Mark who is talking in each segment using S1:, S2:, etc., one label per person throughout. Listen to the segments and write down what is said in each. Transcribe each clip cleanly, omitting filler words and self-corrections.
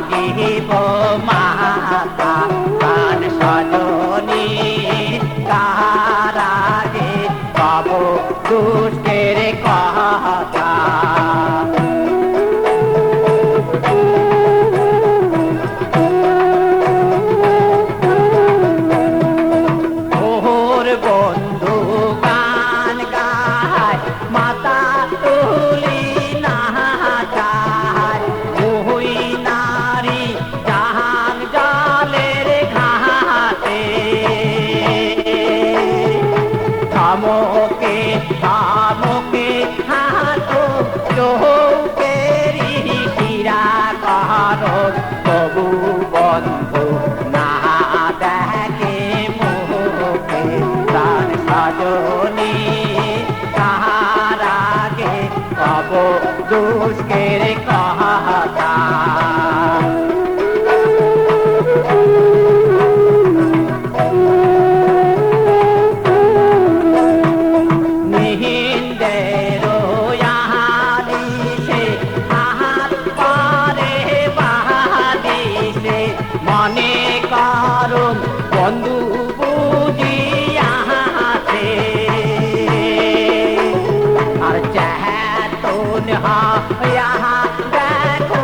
S1: লাগিব মাতা প্রাণ সজনী কার আগে কব দুষ্টের কথা ওর বন্ধু গান গায় মাতা তুলি না যায় ওই নারী জাহান জলের ঘাটে থামকে থামকে হাতো চৌকেরি শিরা কারো তবু বন্ধু না দেখে মুখে তার সজনী কাহার আগে কব দুষ্কের কথা মনে কারণ বন্ধু বুঝিয়াছে আর চেতন হইয়া দেখো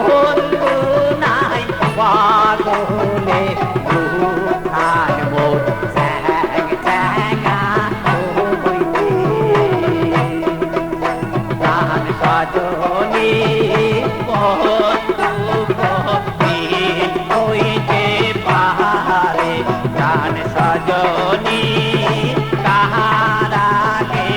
S1: বন্ধু নাই পাগলে দুখান মোর চ্যাং চ্যাঙা হইতে প্রাণ সজনী সজনী কাহার আগে